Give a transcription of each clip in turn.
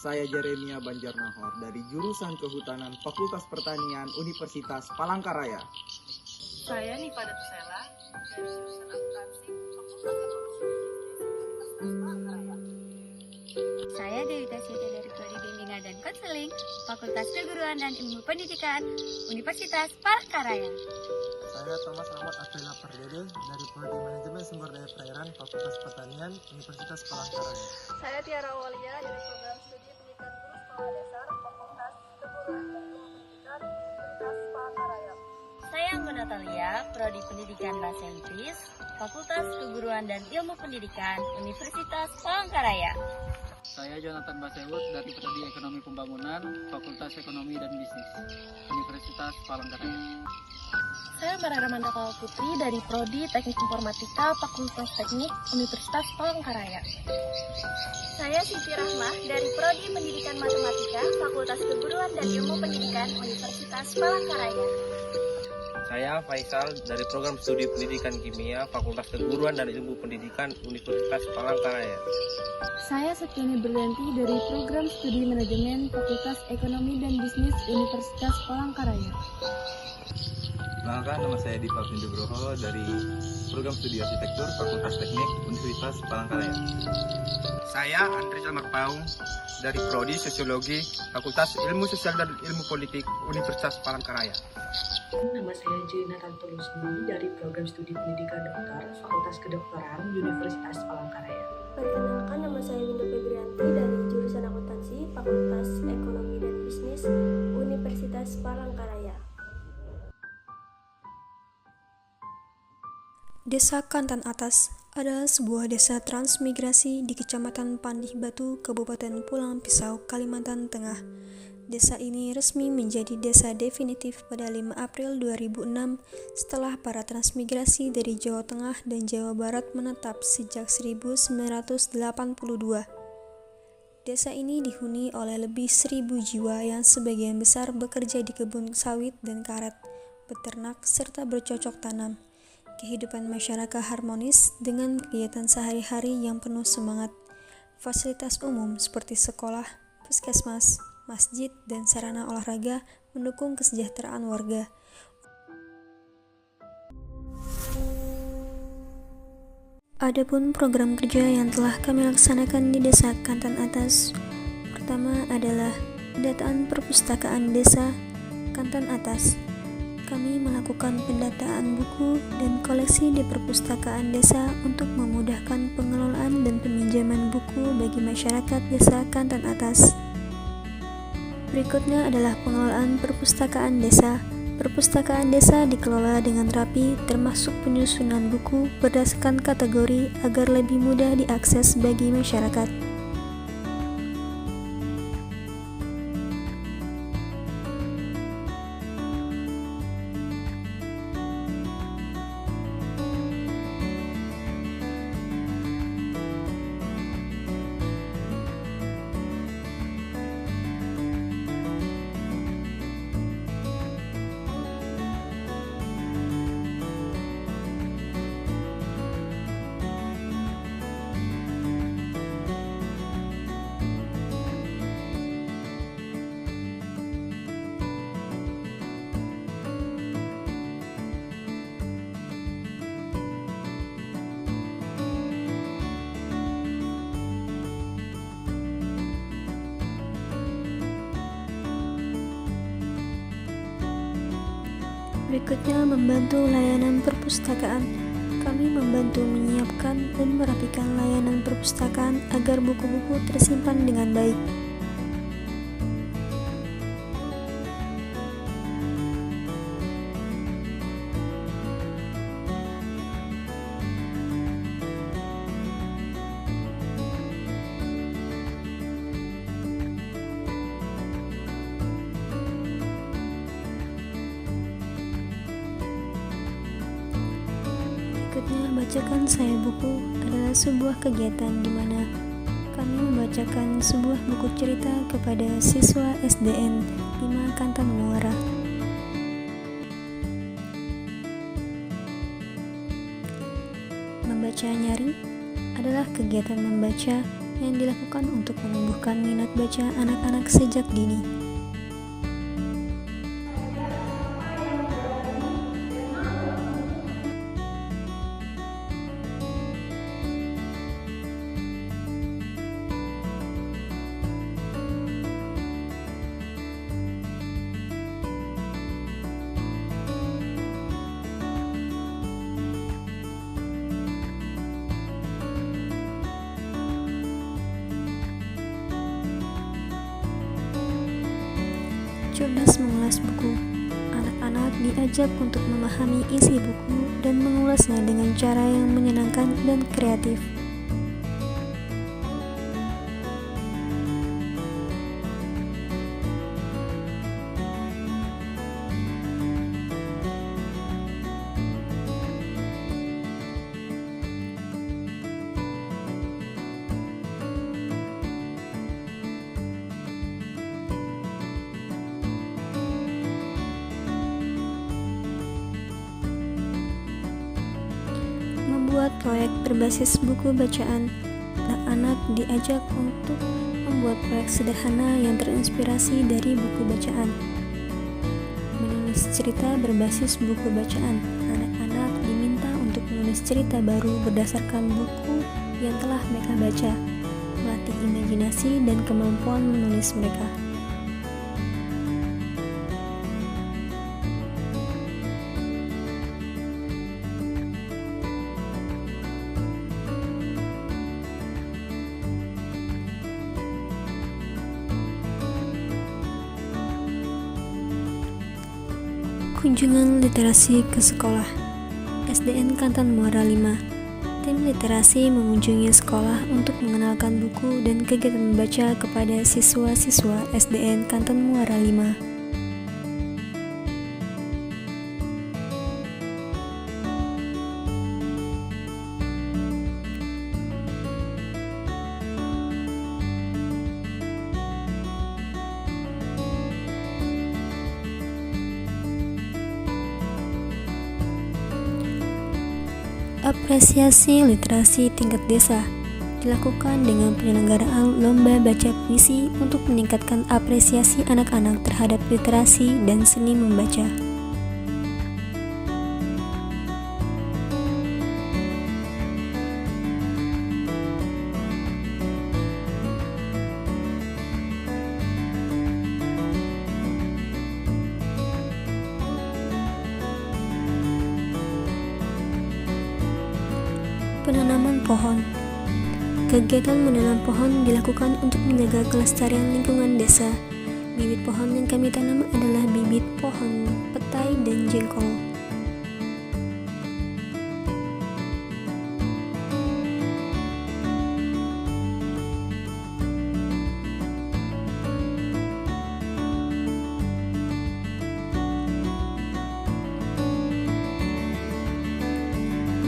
Saya Jeremia Banjarnahor dari jurusan Kehutanan Fakultas Pertanian Universitas Palangkaraya. Saya Nifa Datusela dari jurusan Akuntansi Fakultas Ekonomi Universitas Palangkaraya. Saya Dewi Tasyida dari Prodi Bimbingan dan Konseling Fakultas Keguruan dan Ilmu Pendidikan Universitas Palangkaraya. Saya Thomas Ahmad Aprila Pardede dari Prodi Manajemen Sumber Daya Perairan Fakultas Pertanian Universitas Palangkaraya. Saya Tiara Walia dari Program Studi Pendidikan Guru Sekolah Dasar Fakultas Keguruan dan Ilmu Pendidikan Universitas Palangkaraya. Saya Anggun Natalia, Prodi Pendidikan Bahasa Inggris Fakultas Keguruan dan Ilmu Pendidikan Universitas Palangkaraya. Saya Jonathan Basewut dari Prodi Ekonomi Pembangunan Fakultas Ekonomi dan Bisnis Universitas Palangkaraya. Saya Marara Mandakala Putri dari Prodi Teknik Informatika Fakultas Teknik Universitas Palangkaraya. Saya Siti Rahmah dari Prodi Pendidikan Matematika Fakultas Keguruan dan Ilmu Pendidikan Universitas Palangkaraya. Saya Faisal dari Program Studi Pendidikan Kimia Fakultas Keguruan dan Ilmu Pendidikan Universitas Palangkaraya. Saya Septiani Berlianti dari Program Studi Manajemen Fakultas Ekonomi dan Bisnis Universitas Palangkaraya. Perkenalkan, nama saya Dipa Pindugroho dari Program Studi Arsitektur Fakultas Teknik Universitas Palangkaraya. Saya Andri Salmarpaung dari Prodi Sosiologi Fakultas Ilmu Sosial dan Ilmu Politik Universitas Palangkaraya. Nama saya Jina Tantulusni dari Program Studi Pendidikan Dokter Fakultas Kedokteran Universitas Palangkaraya. Perkenalkan, nama saya Winda Febrianti dari jurusan Akuntansi Fakultas Ekonomi dan Bisnis Universitas Palangkaraya. Desa Kantan Atas adalah sebuah desa transmigrasi di Kecamatan Pandih Batu, Kabupaten Pulang Pisau, Kalimantan Tengah. Desa ini resmi menjadi desa definitif pada 5 April 2006 setelah para transmigrasi dari Jawa Tengah dan Jawa Barat menetap sejak 1982. Desa ini dihuni oleh lebih 1.000 jiwa yang sebagian besar bekerja di kebun sawit dan karet, beternak, serta bercocok tanam. Kehidupan masyarakat harmonis dengan kegiatan sehari-hari yang penuh semangat. Fasilitas umum seperti sekolah, puskesmas, masjid, dan sarana olahraga mendukung kesejahteraan warga. Adapun program kerja yang telah kami laksanakan di Desa Kantan Atas, pertama adalah pendataan perpustakaan Desa Kantan Atas. Kami melakukan pendataan buku dan koleksi di perpustakaan desa untuk memudahkan pengelolaan dan peminjaman buku bagi masyarakat Desa Kantan Atas. Berikutnya adalah pengelolaan perpustakaan desa. Perpustakaan desa dikelola dengan rapi, termasuk penyusunan buku berdasarkan kategori agar lebih mudah diakses bagi masyarakat. Berikutnya membantu layanan perpustakaan. Kami membantu menyiapkan dan merapikan layanan perpustakaan agar buku-buku tersimpan dengan baik. Berikutnya, bacakan saya buku adalah sebuah kegiatan di mana kami membacakan sebuah buku cerita kepada siswa SDN 5 Kantan Muara. Membaca nyari adalah kegiatan membaca yang dilakukan untuk menumbuhkan minat baca anak-anak sejak dini. Cerdas mengulas buku. Anak-anak diajak untuk memahami isi buku dan mengulasnya dengan cara yang menyenangkan dan kreatif. Membuat proyek berbasis buku bacaan. Anak-anak diajak untuk membuat proyek sederhana yang terinspirasi dari buku bacaan. Menulis cerita berbasis buku bacaan. Anak-anak diminta untuk menulis cerita baru berdasarkan buku yang telah mereka baca, melatih imajinasi dan kemampuan menulis mereka. Kunjungan literasi ke sekolah. SDN Kantan Muara 5. Tim literasi mengunjungi sekolah untuk mengenalkan buku dan kegiatan membaca kepada siswa-siswa SDN Kantan Muara 5. Apresiasi literasi tingkat desa dilakukan dengan penyelenggaraan lomba baca puisi untuk meningkatkan apresiasi anak-anak terhadap literasi dan seni membaca. Penanaman pohon. Kegiatan menanam pohon dilakukan untuk menjaga kelestarian lingkungan desa. Bibit pohon yang kami tanam adalah bibit pohon petai dan jengkol.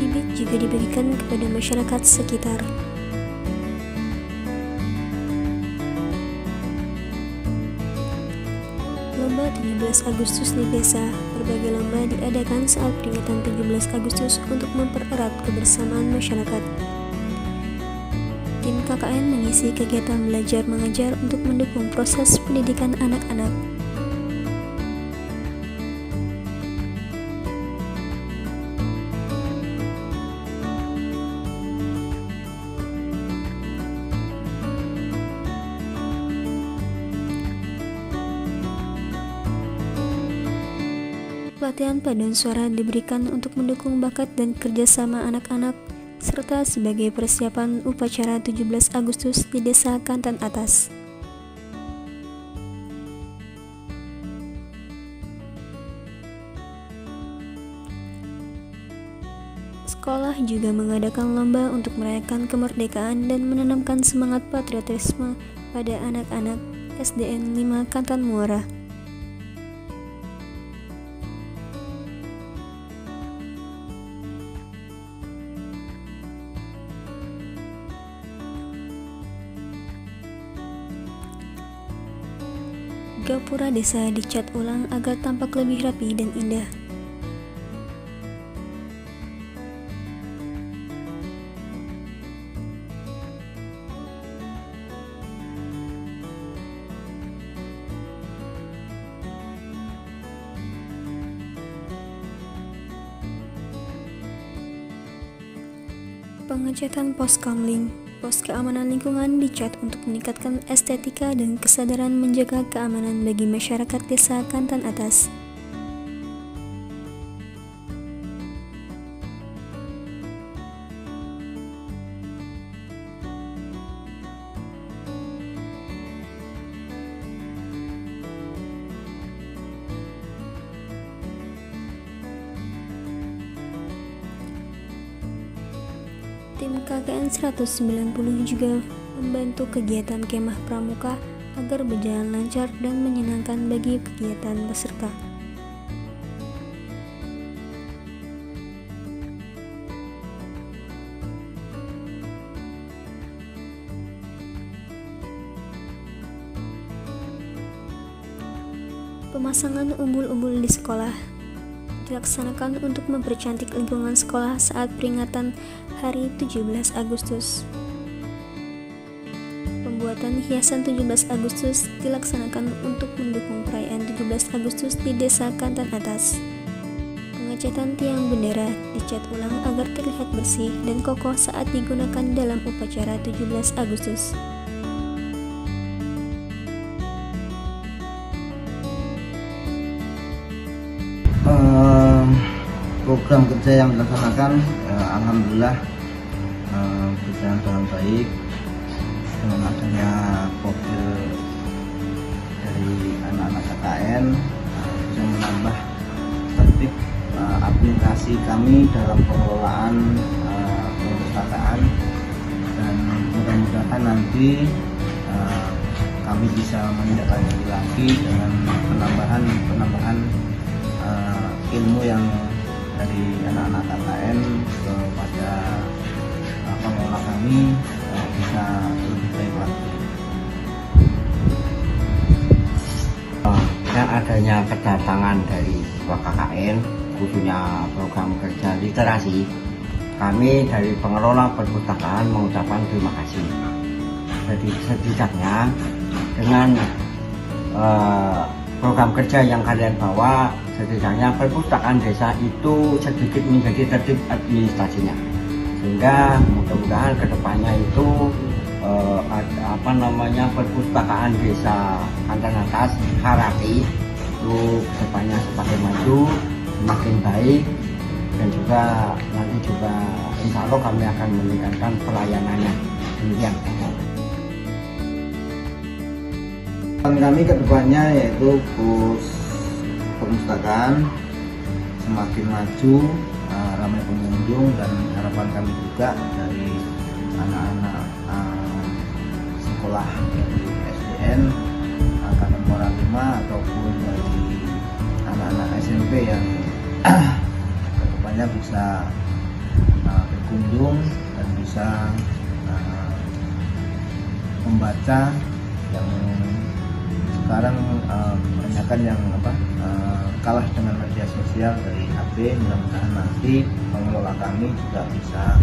Bibit juga diberikan kepada masyarakat sekitar. Lomba 17 Agustus di desa. Berbagai lomba diadakan saat peringatan 17 Agustus untuk mempererat kebersamaan masyarakat. Tim KKN mengisi kegiatan belajar mengajar untuk mendukung proses pendidikan anak-anak. Pelatihan paduan suara diberikan untuk mendukung bakat dan kerjasama anak-anak, serta sebagai persiapan upacara 17 Agustus di Desa Kantan Atas. Sekolah juga mengadakan lomba untuk merayakan kemerdekaan dan menanamkan semangat patriotisme pada anak-anak SDN 5 Kantan Muara. Gapura desa dicat ulang agar tampak lebih rapi dan indah. Pengecatan pos kamling. Pos keamanan lingkungan dicat untuk meningkatkan estetika dan kesadaran menjaga keamanan bagi masyarakat desa Kantan Atas. Tim KKN 190 juga membantu kegiatan kemah pramuka agar berjalan lancar dan menyenangkan bagi kegiatan peserta. Pemasangan umbul-umbul di sekolah dilaksanakan untuk mempercantik lingkungan sekolah saat peringatan Hari 17 Agustus. Pembuatan hiasan 17 Agustus dilaksanakan untuk mendukung perayaan 17 Agustus di Desa Kantan Atas. Pengecatan tiang bendera dicat ulang agar terlihat bersih dan kokoh saat digunakan dalam upacara 17 Agustus. Program kerja yang dilaksanakan alhamdulillah berjalan dengan baik dengan adanya profil dari anak-anak KKN bisa menambah tertib aplikasi kami dalam pengelolaan perpustakaan, dan mudah-mudahan nanti kami bisa menindaklanjuti lagi dengan penambahan ilmu yang dari anak-anak KKN kepada pengelola kami bisa lebih baik lagi. Dengan adanya kedatangan dari KKN, khususnya program kerja literasi, kami dari pengelola perpustakaan mengucapkan terima kasih. Jadi setidaknya dengan program kerja yang kalian bawa, setidaknya perpustakaan desa itu sedikit menjadi tertib administrasinya, sehingga mudah-mudahan kedepannya itu perpustakaan desa Kantan Atas Harati itu kedepannya semakin maju, semakin baik, dan juga nanti juga insya Allah kami akan meningkatkan pelayanannya. Demikian. Kami kedepannya yaitu perpustakaan semakin maju, ramai pengunjung, dan harapan kami juga dari anak-anak sekolah dari SDN Angkatan Moral 5 ataupun dari anak-anak SMP yang kedepannya bisa berkunjung dan bisa membaca yang sekarang kebanyakan yang kalah dengan media sosial dari HP. Mudah-mudahan nanti pengelola kami juga bisa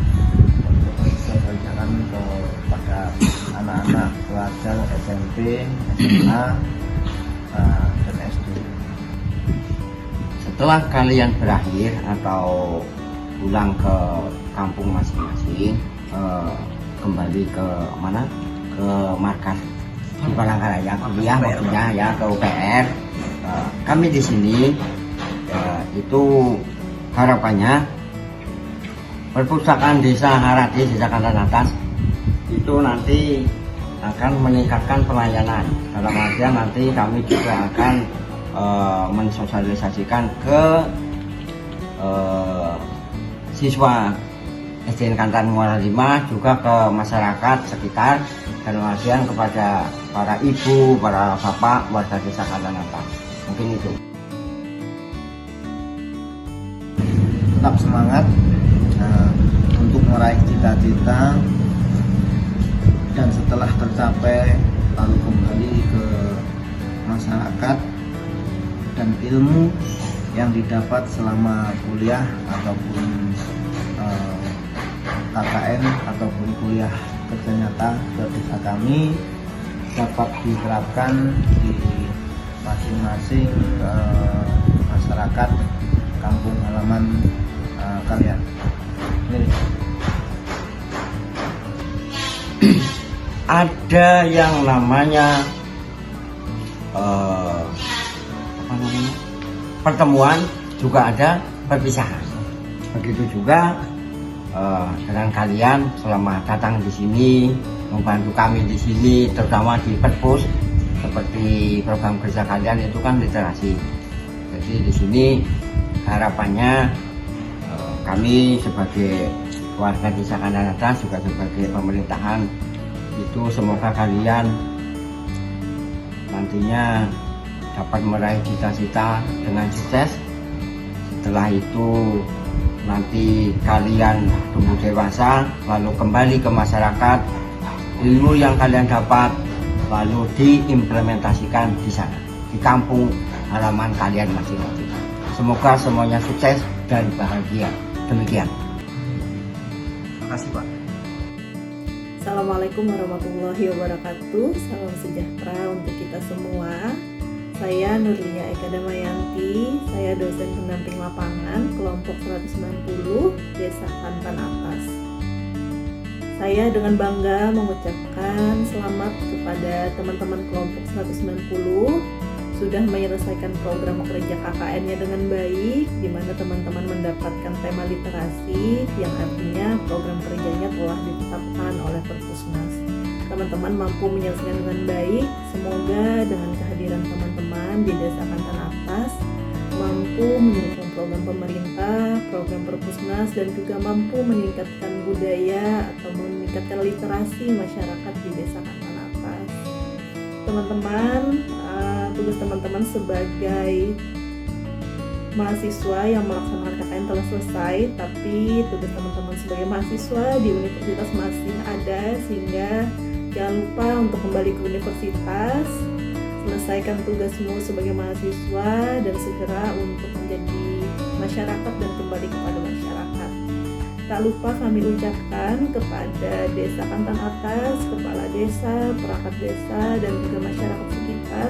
untuk sosialisasikan kepada anak-anak pelajar SMP, SMA, dan SD. Setelah kalian berakhir atau pulang ke kampung masing-masing, kembali ke mana? Ke markas di Palangkaraya, kuliah maksudnya ya, ke UPR. Kami di sini itu harapannya perpustakaan desa Harati, Desa Kantan Atas itu nanti akan meningkatkan pelayanan. Dalam artian nanti kami juga akan mensosialisasikan ke siswa SDN Kantan Moral 5, juga ke masyarakat sekitar, dalam artian kepada para ibu, para bapak, warga desa Kantan Atas. Mungkin itu. Tetap semangat untuk meraih cita-cita, dan setelah tercapai lalu kembali ke masyarakat, dan ilmu yang didapat selama kuliah ataupun KKN ataupun kuliah kerja nyata ke desa kami dapat diterapkan di masing-masing masyarakat kampung halaman kalian. Ini. ada yang namanya pertemuan, juga ada perpisahan. Begitu juga dengan kalian selama datang di sini, membantu kami di sini, terutama di perpus, seperti program kerja kalian itu kan literasi. Jadi di sini harapannya kami sebagai warga desa Kandang Atas, juga sebagai pemerintahan, itu semoga kalian nantinya dapat meraih cita-cita dengan sukses. Setelah itu nanti kalian tumbuh dewasa, lalu kembali ke masyarakat, ilmu yang kalian dapat lalu diimplementasikan di sana, di kampung halaman kalian masing-masing. Semoga semuanya sukses dan bahagia. Demikian. Terima kasih, Pak. Assalamualaikum warahmatullahi wabarakatuh. Salam sejahtera untuk kita semua. Saya Nurlia Eka Damayanti. Saya dosen pendamping lapangan kelompok 190 Desa Kantan Atas. Saya dengan bangga mengucapkan selamat kepada teman-teman kelompok 190 sudah menyelesaikan program kerja KKN-nya dengan baik, di mana teman-teman mendapatkan tema literasi yang artinya program kerjanya telah ditetapkan oleh Perpusnas. Teman-teman mampu menyelesaikan dengan baik. Semoga dengan kehadiran teman-teman di Desa Kantan Atas mampu mendukung program pemerintah, program Perpusnas, dan juga mampu meningkatkan budaya atau meningkatkan literasi masyarakat di Desa Kantan Atas. Teman-teman, tugas teman-teman sebagai mahasiswa yang melaksanakan KKN telah selesai, tapi tugas teman-teman sebagai mahasiswa di universitas masih ada, sehingga jangan lupa untuk kembali ke universitas, selesaikan tugasmu sebagai mahasiswa, dan segera untuk menjadi masyarakat dan kembali kepada masyarakat. Tak lupa kami ucapkan kepada Desa Kantan Atas, Kepala Desa, perangkat desa, dan juga masyarakat sekitar,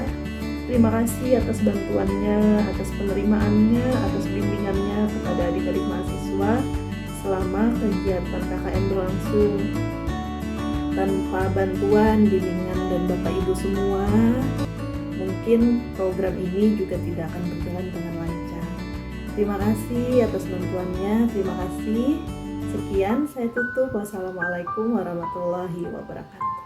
terima kasih atas bantuannya, atas penerimaannya, atas bimbingannya kepada adik-adik mahasiswa selama kegiatan KKN berlangsung. Tanpa bantuan, bimbingan, dan Bapak Ibu semua, mungkin program ini juga tidak akan berjalan dengan lancar. Terima kasih atas bantuannya, terima kasih. Sekian, saya tutup. Wassalamualaikum warahmatullahi wabarakatuh.